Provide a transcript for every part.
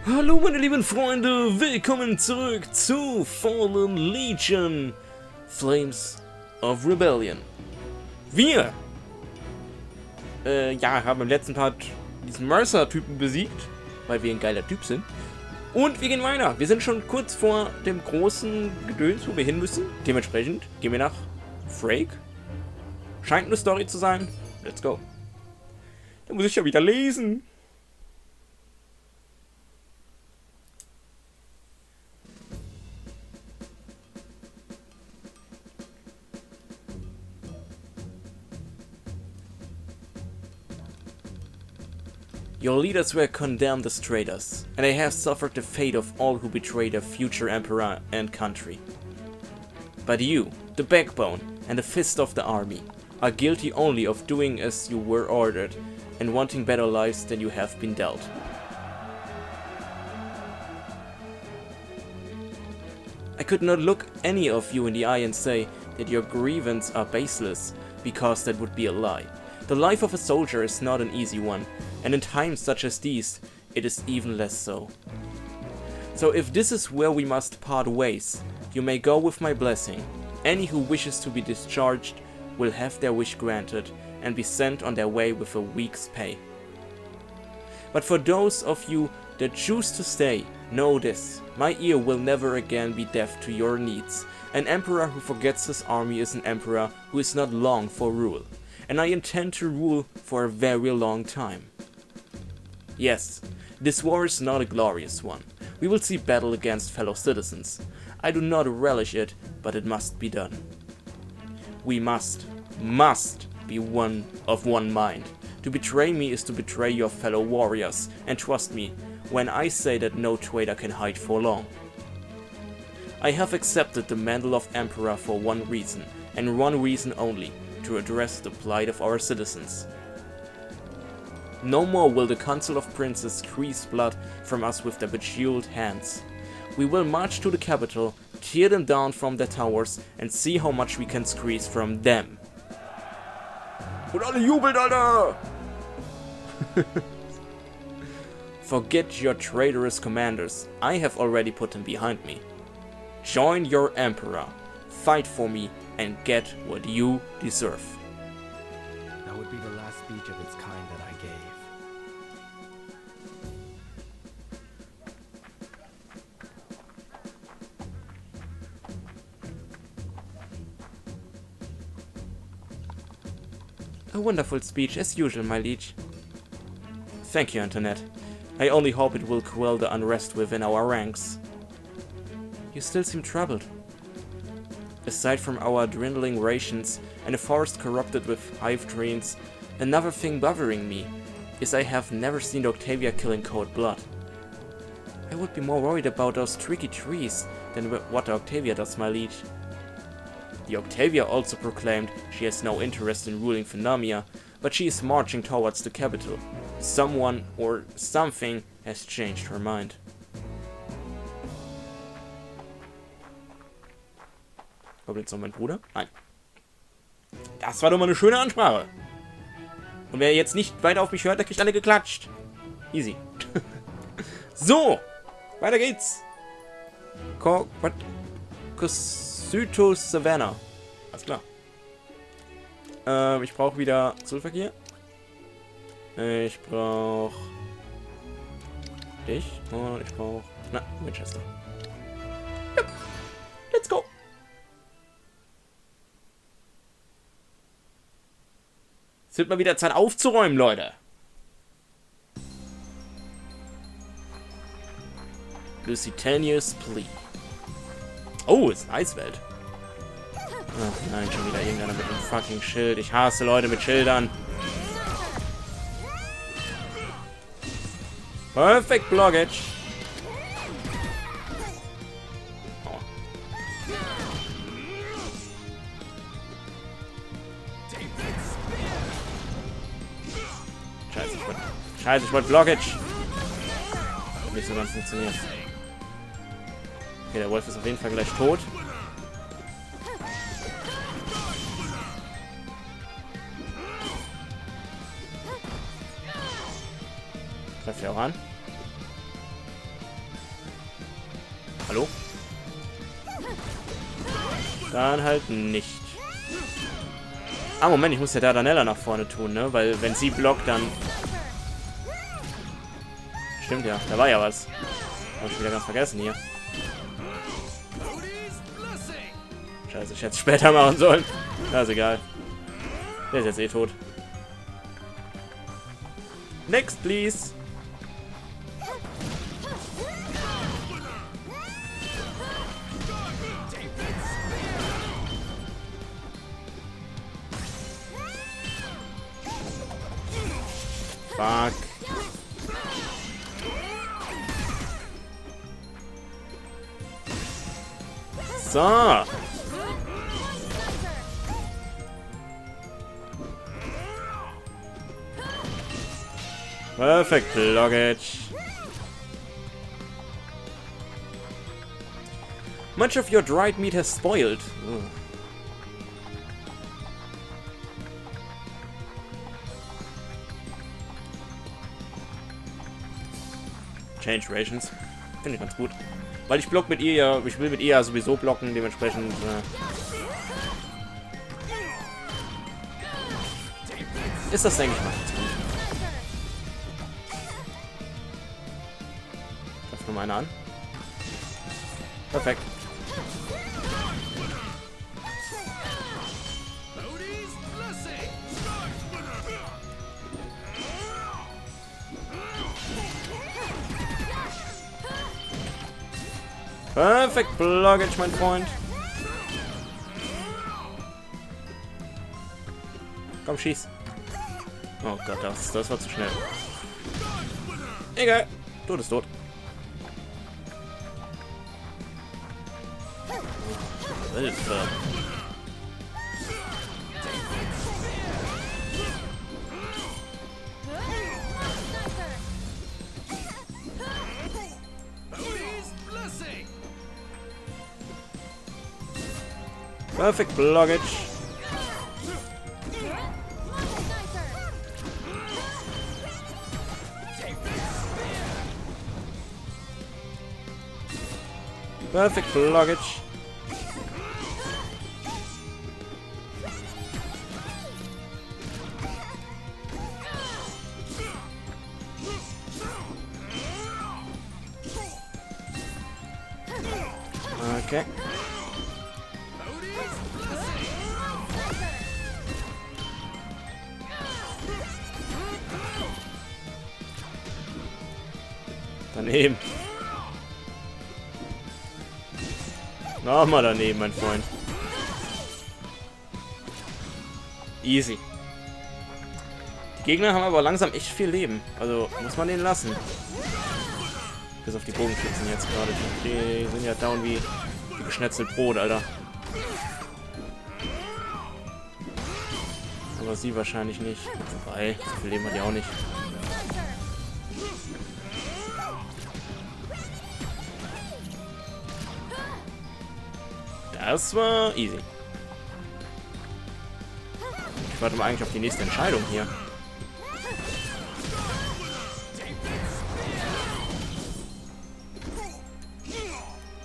Hallo meine lieben Freunde, willkommen zurück zu Fallen Legion, Flames of Rebellion. Wir haben im letzten Part diesen Mercer-Typen besiegt, weil wir ein geiler Typ sind. Und wir gehen weiter. Wir sind schon kurz vor dem großen Gedöns, wo wir hin müssen. Dementsprechend gehen wir nach Frake. Scheint eine Story zu sein. Let's go. Da muss ich ja wieder lesen. Your leaders were condemned as traitors, and they have suffered the fate of all who betray their future emperor and country. But you, the backbone and the fist of the army, are guilty only of doing as you were ordered and wanting better lives than you have been dealt. I could not look any of you in the eye and say that your grievances are baseless, because that would be a lie. The life of a soldier is not an easy one, and in times such as these, it is even less so. So if this is where we must part ways, you may go with my blessing. Any who wishes to be discharged will have their wish granted and be sent on their way with a week's pay. But for those of you that choose to stay, know this: my ear will never again be deaf to your needs. An emperor who forgets his army is an emperor who is not long for rule. And I intend to rule for a very long time. Yes, this war is not a glorious one. We will see battle against fellow citizens. I do not relish it, but it must be done. We must be one mind. To betray me is to betray your fellow warriors, and trust me when I say that no traitor can hide for long. I have accepted the mantle of Emperor for one reason, and one reason only: to address the plight of our citizens. No more will the Council of Princes squeeze blood from us with their bejeweled hands. We will march to the capital, tear them down from their towers, and see how much we can squeeze from them. Und alle jubelt, Alter! Forget your traitorous commanders. I have already put them behind me. Join your emperor. Fight for me and get what you deserve. That would be the last speech of its kind that I gave. A wonderful speech, as usual, my liege. Thank you, Antoinette. I only hope it will quell the unrest within our ranks. You still seem troubled. Aside from our dwindling rations and a forest corrupted with hive trains, another thing bothering me is I have never seen Octavia killing cold blood. I would be more worried about those tricky trees than what Octavia does, my liege. The Octavia also proclaimed she has no interest in ruling Fenumia, but she is marching towards the capital. Someone or something has changed her mind. Kommt jetzt noch mein Bruder? Nein. Das war doch mal eine schöne Ansprache. Und wer jetzt nicht weiter auf mich hört, der kriegt alle geklatscht. Easy. So. Weiter geht's. Cosyto Savannah. Alles klar. Ich brauche wieder Zollverkehr. Ich brauche dich. Und ich brauche... Na, Winchester. Ja. Let's go. Es wird mal wieder Zeit aufzuräumen, Leute. Lusitania's Plea. Oh, ist eine Eiswelt. Ach nein, schon wieder irgendeiner mit einem fucking Schild. Ich hasse Leute mit Schildern. Perfect Blockage. Oh. Scheiße, ich wollte Blockage. Hat nicht so ganz funktioniert. Okay, der Wolf ist auf jeden Fall gleich tot. Trefft er auch an. Hallo? Dann halt nicht. Ah, Moment, ich muss ja Dardanella nach vorne tun, ne? Weil wenn sie blockt, dann... Stimmt ja, da war ja was. Hab ich wieder ganz vergessen hier. Scheiße, ich hätte es später machen sollen. Ja, ist egal. Der ist jetzt eh tot. Next, please. Fuck. So. Perfect blockage. Much of your dried meat has spoiled. Ugh. Change Rations. Finde ich ganz gut. Weil ich block mit ihr ja, ich will mit ihr ja sowieso blocken, dementsprechend. Ist das, denke ich mal, ganz gut. Greift nochmal einer an. Perfekt. Perfekt blockage, mein Freund. Komm, schieß. Oh Gott, das war zu schnell. Egal. Tod ist tot. Hilfe. Perfect blockage. Perfect blockage. Okay. Daneben. Nochmal daneben, mein Freund. Easy. Die Gegner haben aber langsam echt viel Leben. Also muss man denen lassen. Bis auf die Bogenschützen jetzt gerade. Die sind ja down wie geschnetzelt Brot, Alter. Aber sie wahrscheinlich nicht. Wobei, so viel Leben hat die auch nicht. Das war easy. Ich warte mal eigentlich auf die nächste Entscheidung hier.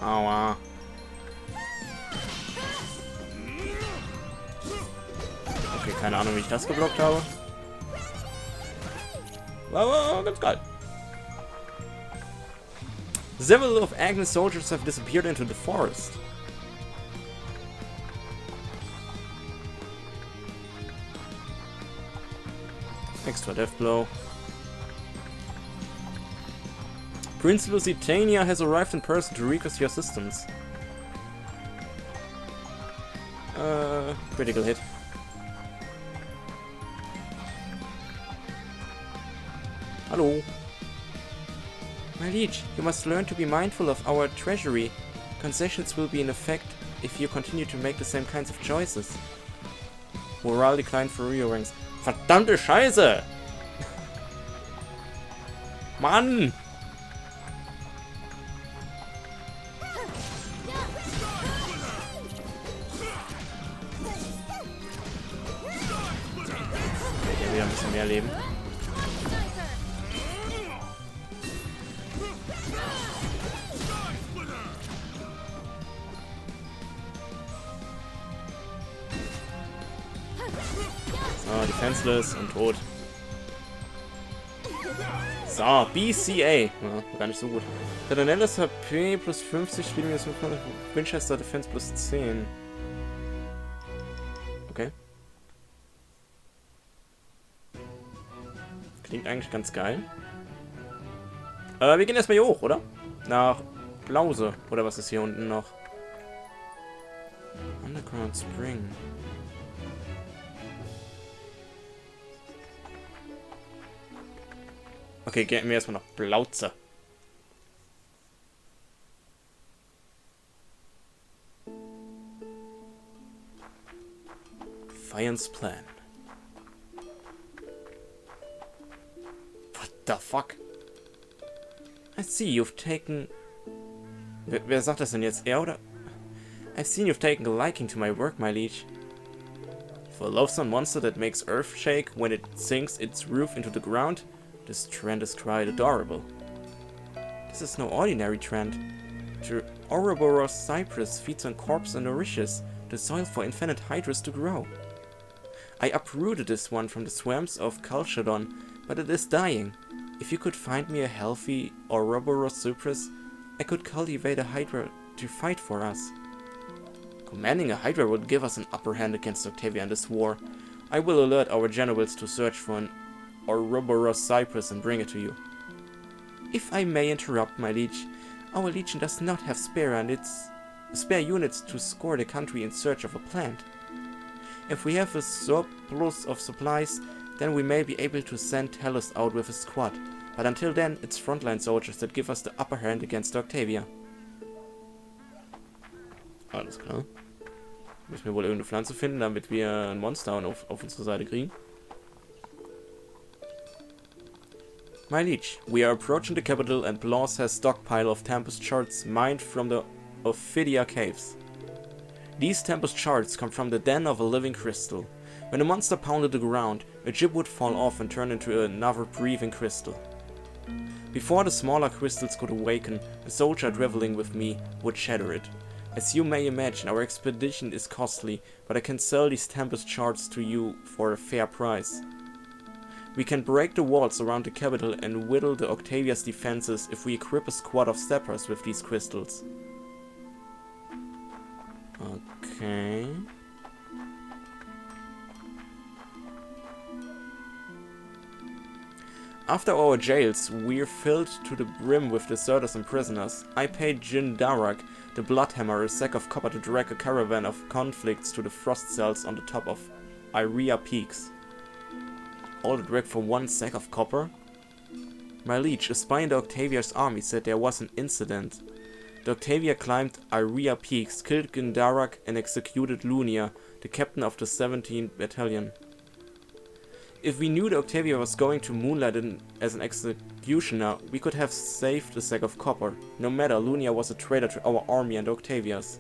Aua. Okay, keine Ahnung, wie ich das geblockt habe. Aber ganz geil. Several of Agnes' soldiers have disappeared into the forest. Extra death blow. Prince Lusitania has arrived in person to request your assistance. Critical hit. Hello. My liege, you must learn to be mindful of our treasury. Concessions will be in effect if you continue to make the same kinds of choices. Morale declined for Rio ranks. Verdammte Scheiße! Mann! Hier wieder ein bisschen mehr Leben. defenseless und tot. So, BCA. Ja, gar nicht so gut. Traditionelles HP plus 50, Spiele minus 500, Winchester Defense plus 10. Okay. Klingt eigentlich ganz geil. Wir gehen erstmal hier hoch, oder? Nach Blause. Oder was ist hier unten noch? Underground Spring. Okay, gehen wir erstmal nach Blauze. Defiance Plan. What the fuck? I see you've taken... Wer sagt das denn jetzt? Er oder? I've seen you've taken a liking to my work, my liege. For a loathsome monster that makes earth shake when it sinks its roof into the ground, this trend is quite adorable. This is no ordinary trend. The Ouroboros cypress feeds on corpse and nourishes the soil for infinite hydras to grow. I uprooted this one from the swamps of Calchedon, but it is dying. If you could find me a healthy Ouroboros cypress, I could cultivate a hydra to fight for us. Commanding a hydra would give us an upper hand against Octavia in this war. I will alert our generals to search for an Ouroboros cypress and bring it to you. If I may interrupt, my liege, our legion does not have spare units to scour the country in search of a plant. If we have a surplus of supplies, then we may be able to send Tellus out with a squad, but until then, it's frontline soldiers that give us the upper hand against Octavia. Alles klar. Müssen wir wohl irgendeine Pflanze finden, damit wir ein Monster auf unsere Seite kriegen. My liege, we are approaching the capital and Blanc has stockpile of Tempest shards mined from the Ophidia caves. These Tempest shards come from the den of a living crystal. When a monster pounded the ground, a jib would fall off and turn into another breathing crystal. Before the smaller crystals could awaken, a soldier traveling with me would shatter it. As you may imagine, our expedition is costly, but I can sell these Tempest shards to you for a fair price. We can break the walls around the capital and whittle the Octavia's defenses if we equip a squad of steppers with these crystals. Okay. After our jails were filled to the brim with deserters and prisoners, I paid Jin Darak, the Bloodhammer, a sack of copper to drag a caravan of conflicts to the frost cells on the top of Iria Peaks. All the drag for 1 sack of copper? My liege, a spy in the Octavia's army said there was an incident. The Octavia climbed Iria Peaks, killed Gindarak and executed Lunia, the captain of the 17th Battalion. If we knew the Octavia was going to moonlight as an executioner, we could have saved a sack of copper. No matter, Lunia was a traitor to our army and Octavia's.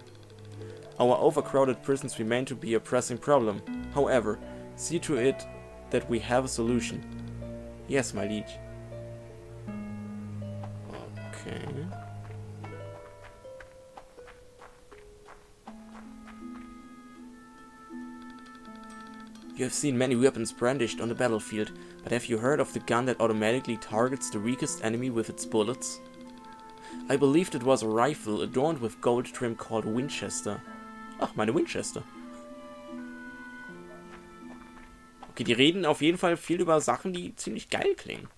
Our overcrowded prisons remain to be a pressing problem. However, see to it that we have a solution. Yes, my liege. Okay. You have seen many weapons brandished on the battlefield, but have you heard of the gun that automatically targets the weakest enemy with its bullets? I believed it was a rifle adorned with gold trim called Winchester. Ach, meine Winchester. Okay, die reden auf jeden Fall viel über Sachen, die ziemlich geil klingen.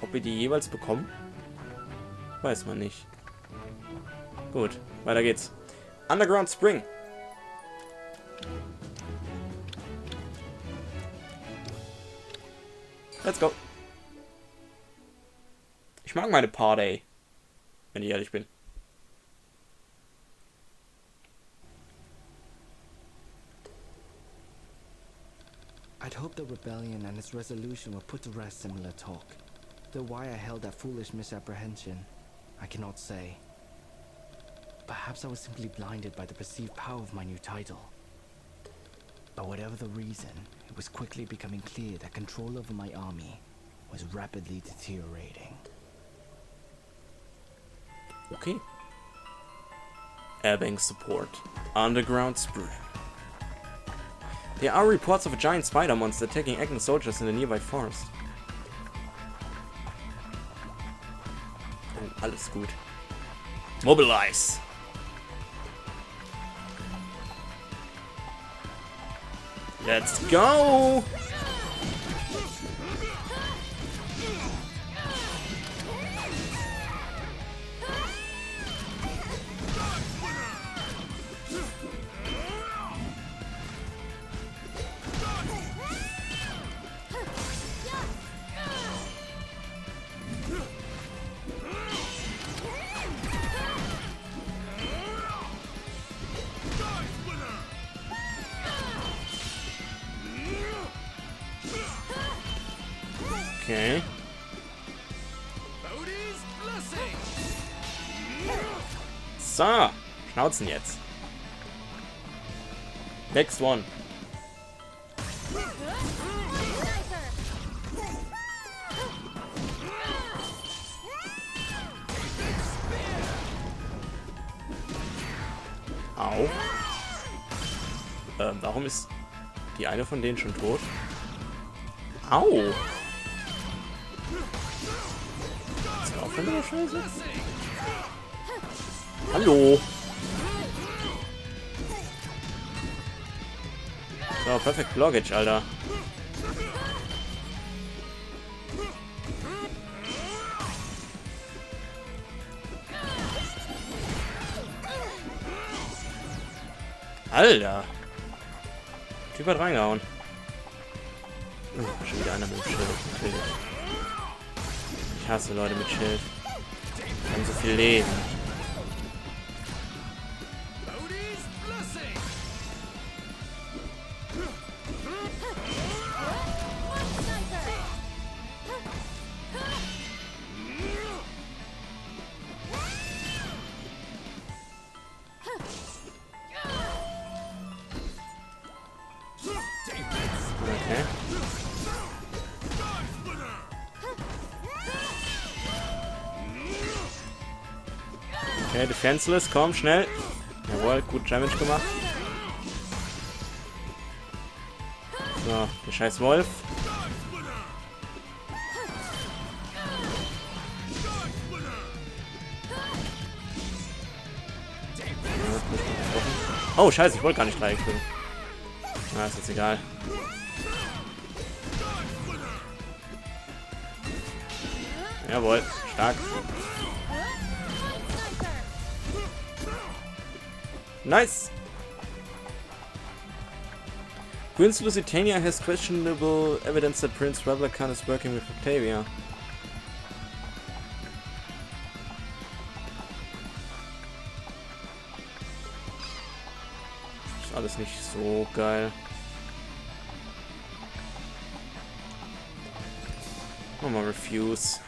Ob wir die jeweils bekommen? Weiß man nicht. Gut, weiter geht's. Underground Spring. Let's go. Ich mag meine Party, wenn ich ehrlich bin. I'd hoped the rebellion and its resolution would put to rest similar talk. Though why I held that foolish misapprehension, I cannot say. Perhaps I was simply blinded by the perceived power of my new title. But whatever the reason, it was quickly becoming clear that control over my army was rapidly deteriorating. Okay. Ebbing support. Underground Spring. There are reports of a giant spider monster attacking Agnes soldiers in the nearby forest. Oh, alles gut. Mobilize! Let's go! Okay. So, Schnauzen jetzt. Next one. Au. Warum ist die eine von denen schon tot? Au. Ist das auch schon wieder scheiße? Hallo. So, perfekt Blockage, Alter. Alter. Der Typ hat reingehauen. Schon wieder einer mit dem Schild. Natürlich. Ich hasse Leute mit Schild. Die haben so viel Leben. Okay. Okay, defenseless, komm, schnell. Jawohl, gut Damage gemacht. So, der scheiß Wolf. Oh, scheiße, ich wollte gar nicht Dreieck spielen. Na, ist jetzt egal. Jawohl, stark. Nice! Queen's Lusitania has questionable evidence that Prince Rebecca is working with Octavia. Ist alles nicht so geil. Nochmal Refuse.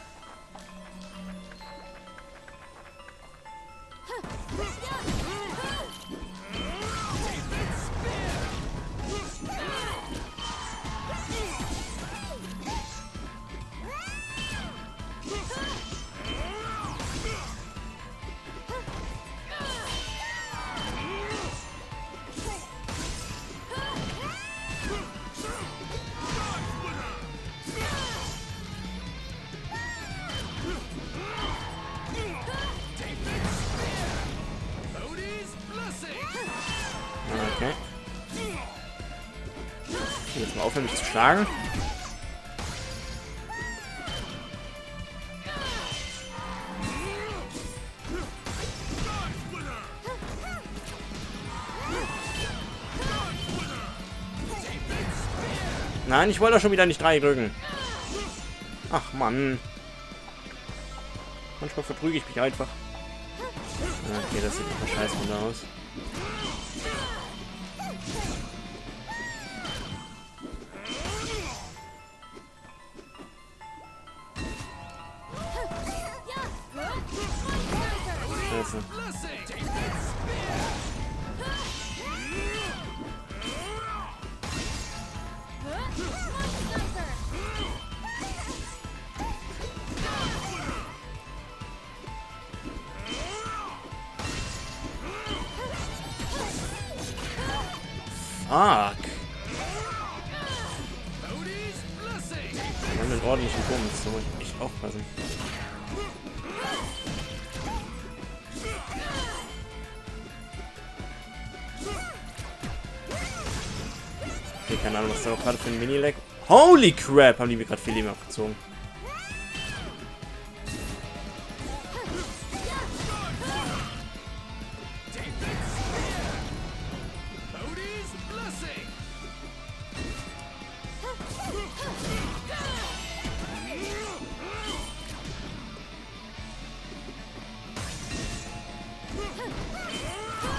Okay. Jetzt mal aufhören, mich zu schlagen. Nein, ich wollte doch schon wieder nicht 3 drücken. Ach Mann. Manchmal verprüge ich mich einfach. Okay, das sieht doch scheiße aus. Scheiße. Fuck. ordentlichen Bums. So muss ich echt aufpassen. Okay, keine Ahnung, was da auch gerade für ein Mini-Lag. Holy crap! Haben die mir gerade viel Leben abgezogen.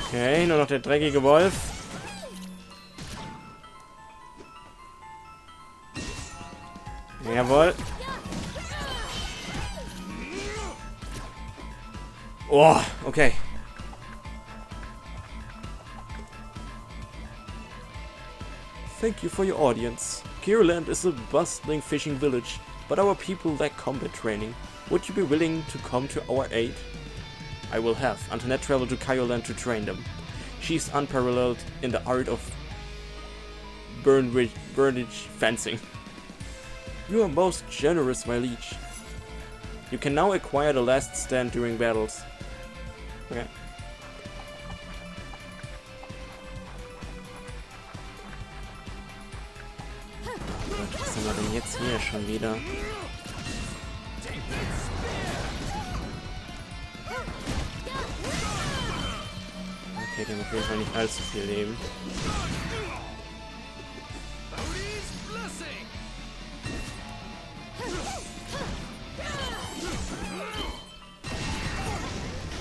Okay, nur noch der dreckige Wolf. Jawohl. Oh, okay. Thank you for your audience. Kierland is a bustling fishing village, but our people lack combat training. Would you be willing to come to our aid? I will have Antoinette travel to Kyoland to train them. She's unparalleled in the art of burnage fencing. You are most generous, my liege. You can now acquire the last stand during battles. Okay. Was haben wir denn jetzt hier schon wieder? Okay, die haben auf jeden Fall nicht allzu viel Leben.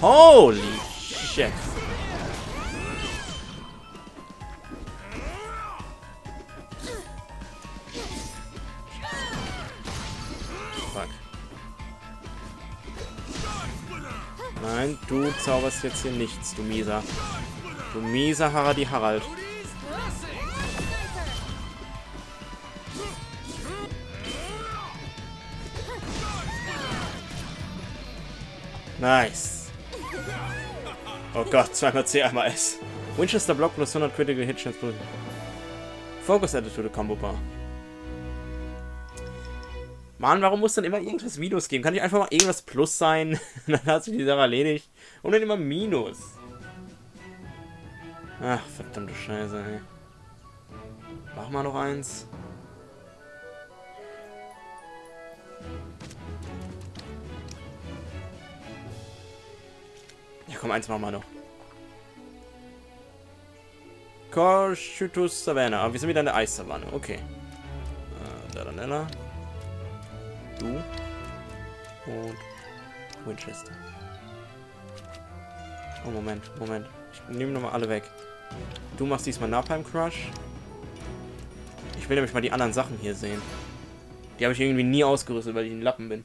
Holy shit! Fuck. Nein, du zauberst jetzt hier nichts, du mieser. Du mieser Haradi Harald. Nice. Oh Gott, zweimal C, einmal S. Winchester Block plus 100 Critical Hit Chance plus. Focus added to the Combo Bar. Mann, warum muss dann immer irgendwas Minus geben? Kann nicht einfach mal irgendwas Plus sein? Dann hat sich die Sache erledigt. Und dann immer Minus. Ach, verdammte Scheiße, ey. Mach mal noch eins. Ja, komm, eins machen wir noch. Corchutus Savannah. Aber wir sind wieder in der Eissavanne. Okay. Traditioneller. Du. Und Winchester. Oh, Moment. Ich nehme nochmal alle weg. Du machst diesmal Napalm Crush. Ich will nämlich mal die anderen Sachen hier sehen. Die habe ich irgendwie nie ausgerüstet, weil ich ein Lappen bin.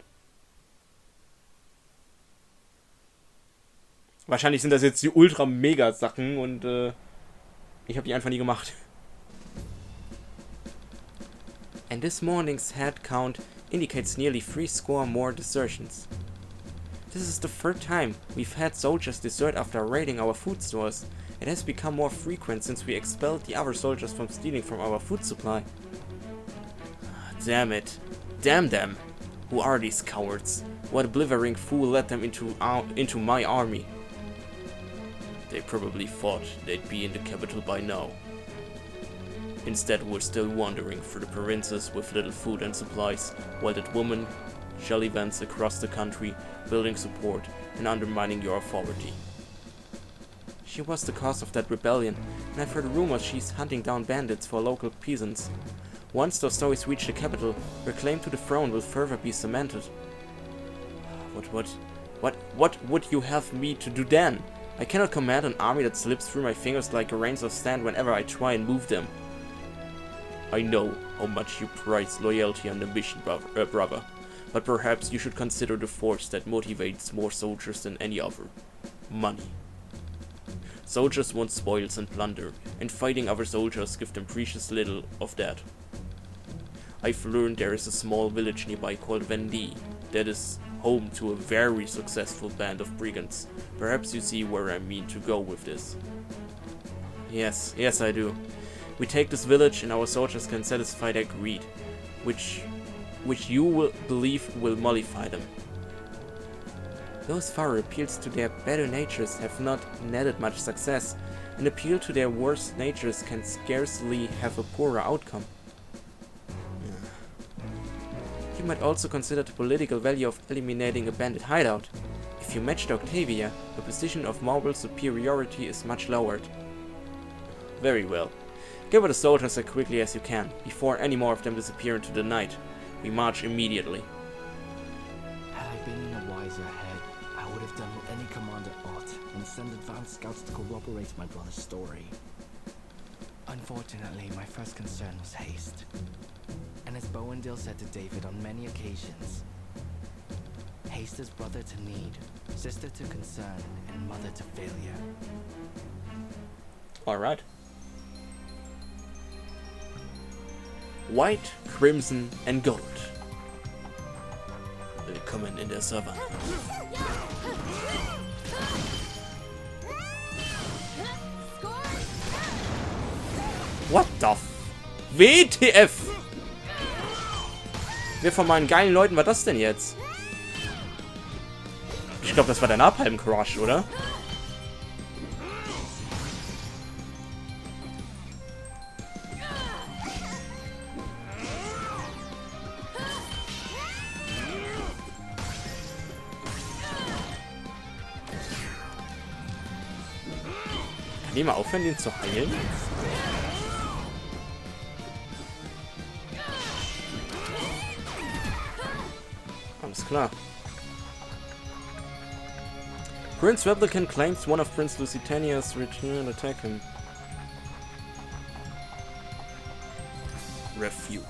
Wahrscheinlich sind das jetzt die Ultra-Mega-Sachen und ich habe die einfach nie gemacht. And this morning's head count indicates nearly 30 more desertions. This is the third time we've had soldiers desert after raiding our food stores. It has become more frequent since we expelled the other soldiers from stealing from our food supply. Damn it. Damn them. Who are these cowards? What blithering fool led them into my army? They probably thought they'd be in the capital by now. Instead, we're still wandering through the provinces with little food and supplies, while that woman shellivants across the country, building support and undermining your authority. She was the cause of that rebellion, and I've heard rumors she's hunting down bandits for local peasants. Once those stories reach the capital, her claim to the throne will further be cemented. What would you have me to do then? I cannot command an army that slips through my fingers like grains of sand whenever I try and move them. I know how much you prize loyalty and ambition, brother, but perhaps you should consider the force that motivates more soldiers than any other. Money. Soldiers want spoils and plunder, and fighting other soldiers give them precious little of that. I've learned there is a small village nearby called Vendi that is home to a very successful band of brigands. Perhaps you see where I mean to go with this. Yes, I do. We take this village and our soldiers can satisfy their greed, which which you will believe will mollify them. Those far appeals to their better natures have not netted much success. An appeal to their worse natures can scarcely have a poorer outcome. You might also consider the political value of eliminating a bandit hideout. If you matched Octavia, the position of moral superiority is much lowered. Very well. Gather the soldiers as quickly as you can, before any more of them disappear into the night. We march immediately. Had I been in a wiser head, I would have done what any commander ought and send advanced scouts to corroborate my brother's story. Unfortunately, my first concern was haste. And as Bowendill said to David on many occasions, haste is brother to need, sister to concern, and mother to failure. Alright. White, Crimson and Gold. Willkommen in der Savanne. What the WTF? Wer von meinen geilen Leuten war das denn jetzt? Ich glaube, das war der Napalm-Crush, oder? Kann ich mal aufhören, den zu heilen? Alles klar. Prince Replicant claims one of Prince Lusitania's return attack him. Refute.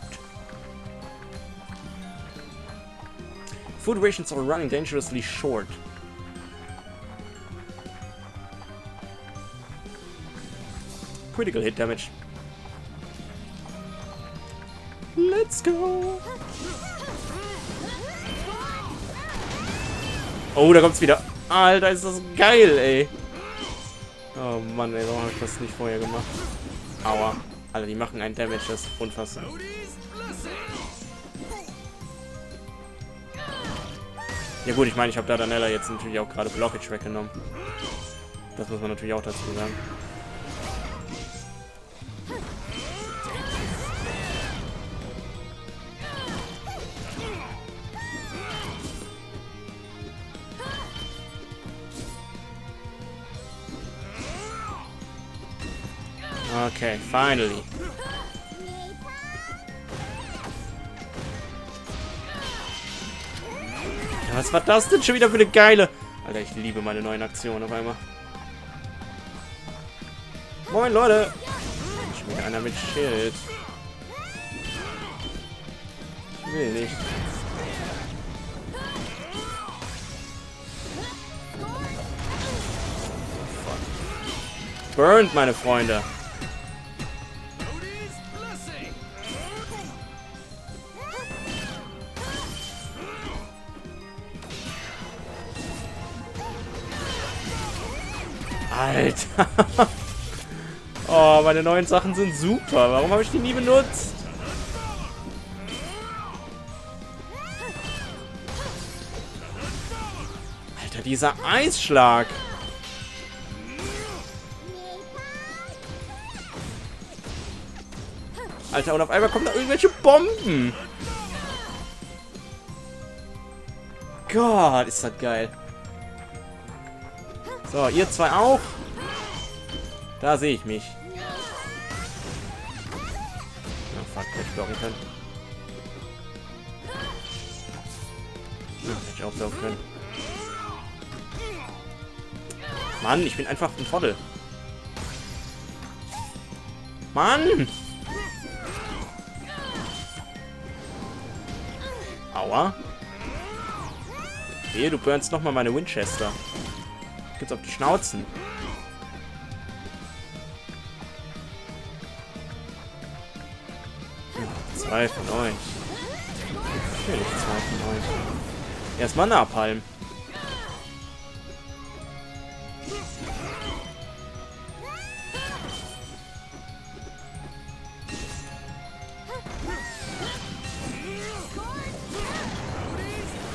Food rations are running dangerously short. Critical hit damage. Let's go! Oh, da kommt's wieder. Alter, ist das geil, ey. Oh Mann, ey, warum hab ich das nicht vorher gemacht? Aua. Alter, die machen einen Damage, das ist unfassbar. Ja gut, ich meine, ich habe Dardanella jetzt natürlich auch gerade Blockage weggenommen. Das muss man natürlich auch dazu sagen. Okay, finally. Ja, was war das denn schon wieder für eine geile... Alter, ich liebe meine neuen Aktionen auf einmal. Moin, Leute. Schon wieder einer mit Schild. Ich will nicht. Fuck. Burned, meine Freunde. Alter. Oh, meine neuen Sachen sind super. Warum habe ich die nie benutzt? Alter, dieser Eisschlag. Alter, und auf einmal kommen da irgendwelche Bomben. Gott, ist das geil. So, ihr zwei auch. Da sehe ich mich. Oh, fuck, hätte ich blocken können. Ja, hätte ich auch blocken können. Mann, ich bin einfach ein Trottel. Mann! Aua. Wehe, du burnst nochmal meine Winchester. Gibt's auf die Schnauzen. Ja, 2 von euch. Natürlich 2 von euch. Erstmal Napalm.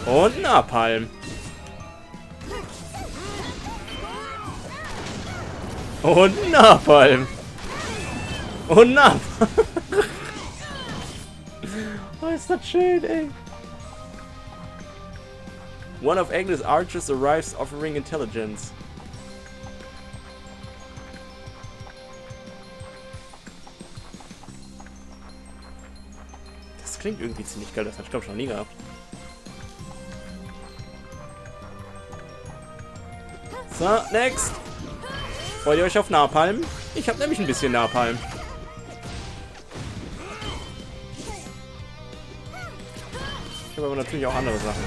Und Napalm. Und Napalm. Und Napalm. Oh, ist das schön, ey. One of Agnes' archers arrives offering intelligence. Das klingt irgendwie ziemlich geil, das hat ich glaube schon nie gehabt. So, next. Freut ihr euch auf Napalm? Ich habe nämlich ein bisschen Napalm. Ich habe aber natürlich auch andere Sachen.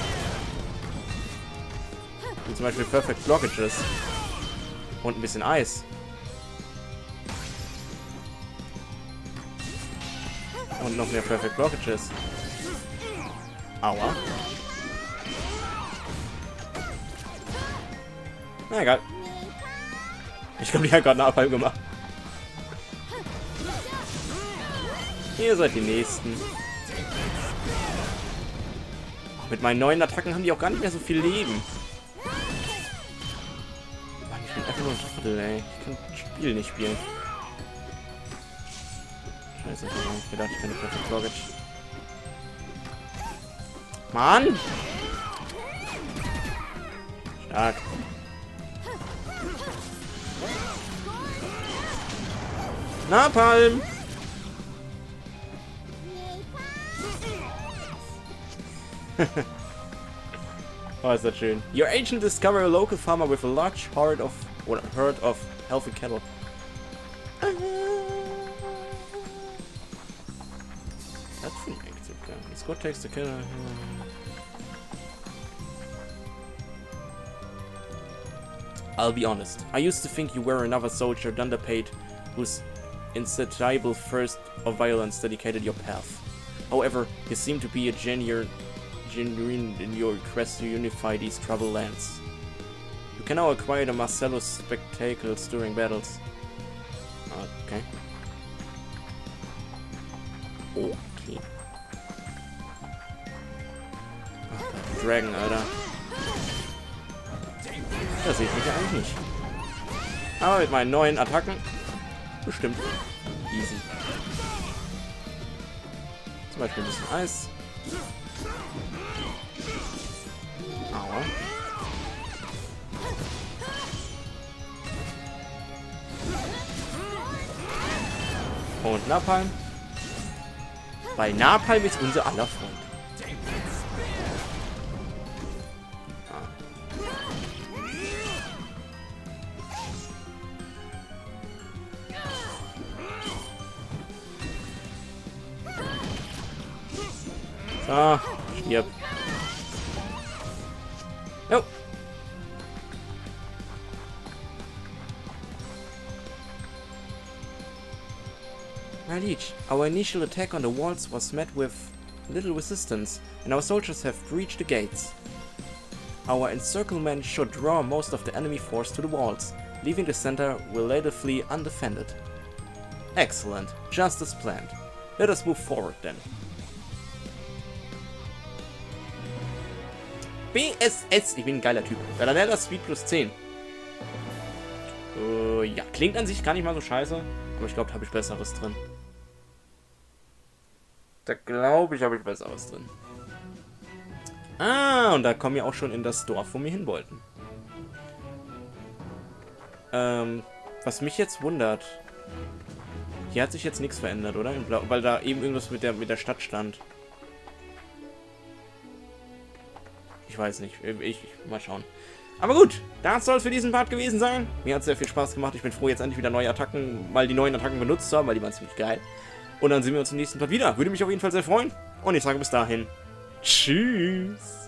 Wie zum Beispiel Perfect Blockages. Und ein bisschen Eis. Und noch mehr Perfect Blockages. Aua. Na egal. Ich glaube, die hat gerade Napalm gemacht. Ihr seid die Nächsten. Oh, mit meinen neuen Attacken haben die auch gar nicht mehr so viel Leben. Mann, ich bin einfach nur ein Trottel, ey. Ich kann das Spiel nicht spielen. Scheiße, ich hab gedacht, ich kann eine Perfect Blockage. Mann! Stark. Napalm! Oh, ist das schön. Your agent discover a local farmer with a large herd of healthy cattle. Das finde ich eigentlich so geil. Scott takes the killer. I'll be honest. I used to think you were another soldier underpaid whose insatiable thirst of violence dedicated your path. However, you seem to be a genuine in your quest to unify these troubled lands. You can now acquire the Marcellus spectacles during battles. Okay. Okay. Ach, Dragon, Alter. Das sehe ich mich ja eigentlich nicht. Aber mit meinen neuen Attacken bestimmt easy. Zum Beispiel ein bisschen Eis. Aua. Und Napalm. Weil Napalm ist unser aller Freund. So, stirb. Jo. My liege, our initial attack on the walls was met with little resistance, and our soldiers have breached the gates. Our encirclement should draw most of the enemy force to the walls, leaving the center relatively undefended. Excellent, just as planned. Let us move forward then. BSS, ich bin ein geiler Typ. Traditioneller Speed plus 10. Ja, klingt an sich gar nicht mal so scheiße. Aber ich glaube, da habe ich Besseres drin. Da glaube ich, habe ich Besseres drin. Ah, und da kommen wir auch schon in das Dorf, wo wir hin wollten. Was mich jetzt wundert. Hier hat sich jetzt nichts verändert, oder? Weil da eben irgendwas mit der Stadt stand. Ich weiß nicht. Mal schauen. Aber gut, das soll es für diesen Part gewesen sein. Mir hat es sehr viel Spaß gemacht. Ich bin froh, jetzt endlich wieder neue Attacken, mal die neuen Attacken benutzt zu haben, weil die waren ziemlich geil. Und dann sehen wir uns im nächsten Part wieder. Würde mich auf jeden Fall sehr freuen. Und ich sage bis dahin. Tschüss.